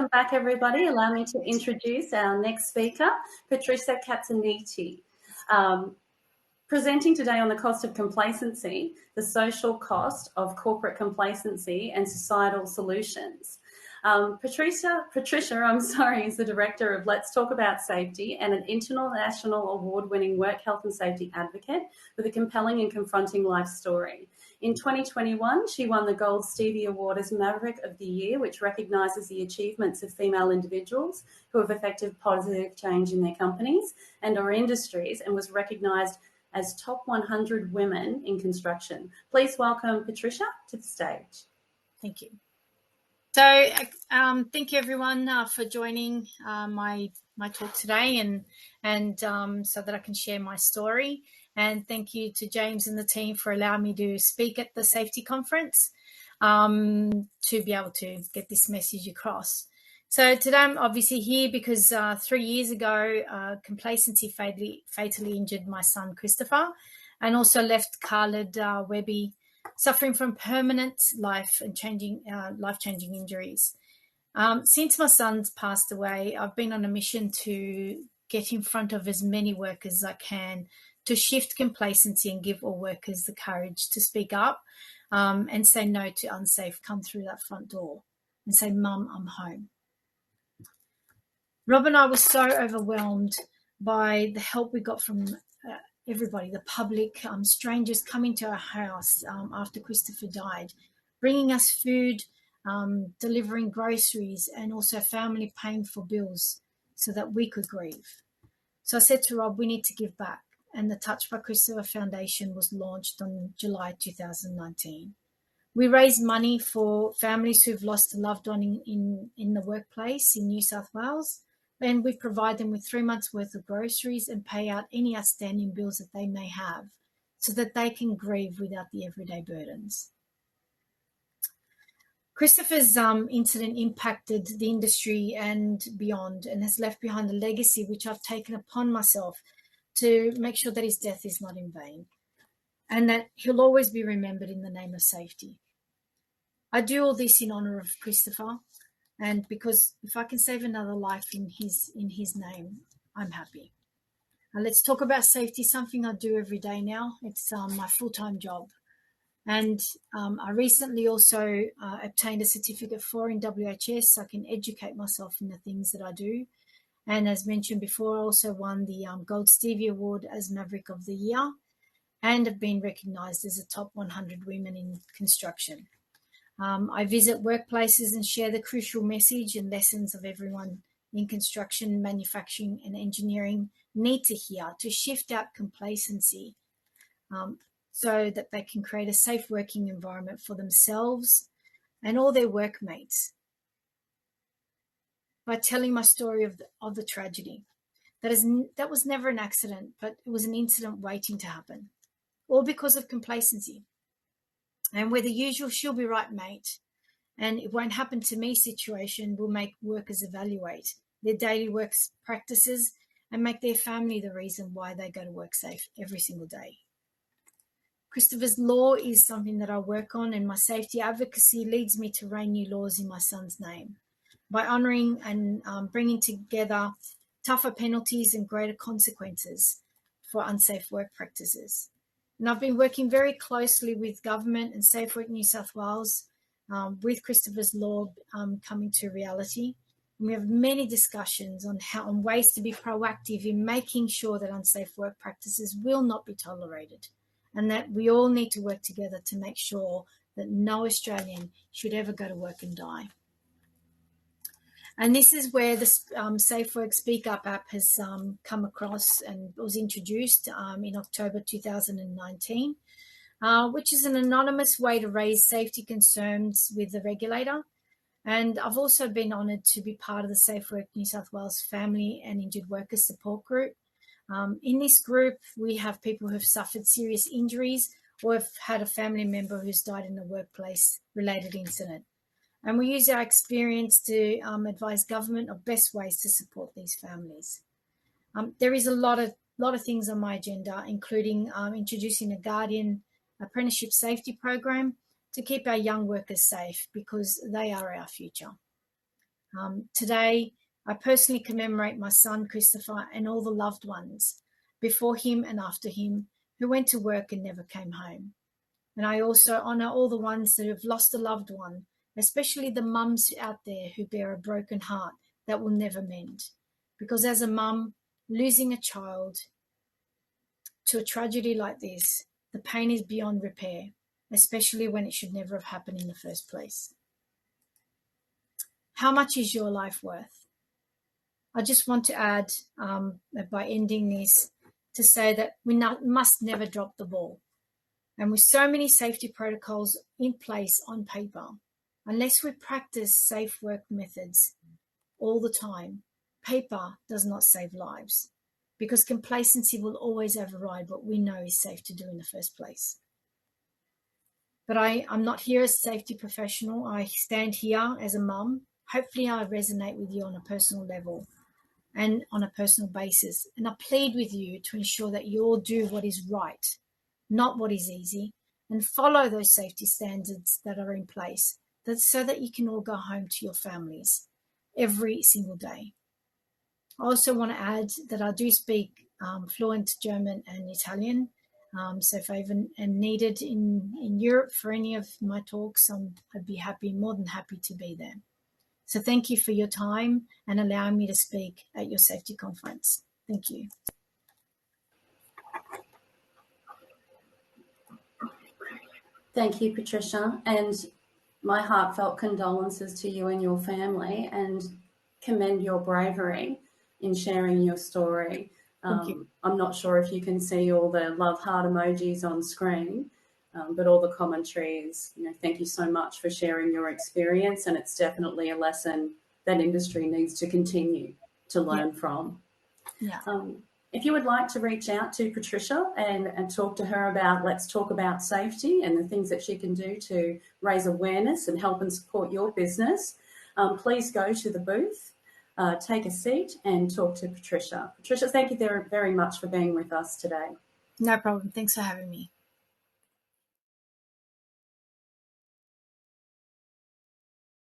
Welcome back, everybody. Allow me to introduce our next speaker, Patrizia Cassaniti. Presenting today on the cost of complacency, the social cost of corporate complacency and societal solutions. Patricia, is the director of Let's Talk About Safety and an international award-winning work health and safety advocate with a compelling and confronting life story. In 2021, she won the Gold Stevie Award as Maverick of the Year, which recognises the achievements of female individuals who have effected positive change in their companies and or industries, and was recognised as top 100 women in construction. Please welcome Patricia to the stage. Thank you. So thank you everyone for joining my talk today and so that I can share my story. And thank you to James and the team for allowing me to speak at the safety conference to be able to get this message across. So today I'm obviously here because 3 years ago, complacency fatally injured my son Christopher, and also left Khaled Webby suffering from permanent life-changing injuries. Since my son's passed away, I've been on a mission to get in front of as many workers as I can to shift complacency and give all workers the courage to speak up and say no to unsafe, come through that front door and say, Mum, I'm home. Rob and I were so overwhelmed by the help we got from everybody, the public, strangers coming to our house after Christopher died, bringing us food, delivering groceries, and also family paying for bills so that we could grieve. So I said to Rob, we need to give back. And the Touch by Christopher Foundation was launched on July 2019. We raised money for families who've lost a loved one in the workplace in New South Wales. And we provide them with 3 months' worth of groceries and pay out any outstanding bills that they may have so that they can grieve without the everyday burdens. Christopher's incident impacted the industry and beyond and has left behind a legacy which I've taken upon myself to make sure that his death is not in vain and that he'll always be remembered in the name of safety. I do all this in honour of Christopher, and because if I can save another life in his name, I'm happy. Let's talk about safety, something I do every day now. It's my full-time job. And I recently also obtained a certificate in WHS so I can educate myself in the things that I do. And as mentioned before, I also won the Gold Stevie Award as Maverick of the Year and have been recognised as a top 100 women in construction. I visit workplaces and share the crucial message and lessons of everyone in construction, manufacturing and engineering need to hear to shift out complacency so that they can create a safe working environment for themselves and all their workmates by telling my story of the tragedy. That was never an accident, but it was an incident waiting to happen, all because of complacency. And where the usual she'll be right, mate, and it won't happen to me situation will make workers evaluate their daily work practices and make their family the reason why they go to work safe every single day. Christopher's law is something that I work on, and my safety advocacy leads me to reign new laws in my son's name by honouring and bringing together tougher penalties and greater consequences for unsafe work practices. And I've been working very closely with government and Safe Work New South Wales with Christopher's Law coming to reality. And we have many discussions on ways to be proactive in making sure that unsafe work practices will not be tolerated, and that we all need to work together to make sure that no Australian should ever go to work and die. And this is where the Safe Work Speak Up app has come across and was introduced in October 2019, which is an anonymous way to raise safety concerns with the regulator. And I've also been honoured to be part of the Safe Work New South Wales Family and Injured Workers Support Group. In this group, we have people who have suffered serious injuries or have had a family member who's died in a workplace-related incident. And we use our experience to advise government of best ways to support these families. There is a lot of things on my agenda, including introducing a Guardian apprenticeship safety program to keep our young workers safe because they are our future. Today, I personally commemorate my son, Christopher, and all the loved ones before him and after him who went to work and never came home. And I also honour all the ones that have lost a loved one, especially the mums out there who bear a broken heart that will never mend. Because as a mum, losing a child to a tragedy like this, the pain is beyond repair, especially when it should never have happened in the first place. How much is your life worth? I just want to add, by ending this, to say that we must never drop the ball. And with so many safety protocols in place on paper, unless we practice safe work methods all the time, paper does not save lives, because complacency will always override what we know is safe to do in the first place. But I'm not here as a safety professional. I stand here as a mum. Hopefully I resonate with you on a personal level and on a personal basis. And I plead with you to ensure that you all do what is right, not what is easy, and follow those safety standards that are in place so that you can all go home to your families every single day. I also want to add that I do speak fluent German and Italian. So if I even am needed in Europe for any of my talks, I'd be more than happy to be there. So thank you for your time and allowing me to speak at your safety conference. Thank you. Thank you, Patricia, and my heartfelt condolences to you and your family, and commend your bravery in sharing your story. Thank you. I'm not sure if you can see all the love heart emojis on screen, but all the commentary is, thank you so much for sharing your experience, and it's definitely a lesson that industry needs to continue to learn from. Yeah. If you would like to reach out to Patricia and talk to her about Let's Talk About Safety and the things that she can do to raise awareness and help and support your business, please go to the booth, take a seat and talk to Patricia. Patricia, thank you very much for being with us today. No problem. Thanks for having me.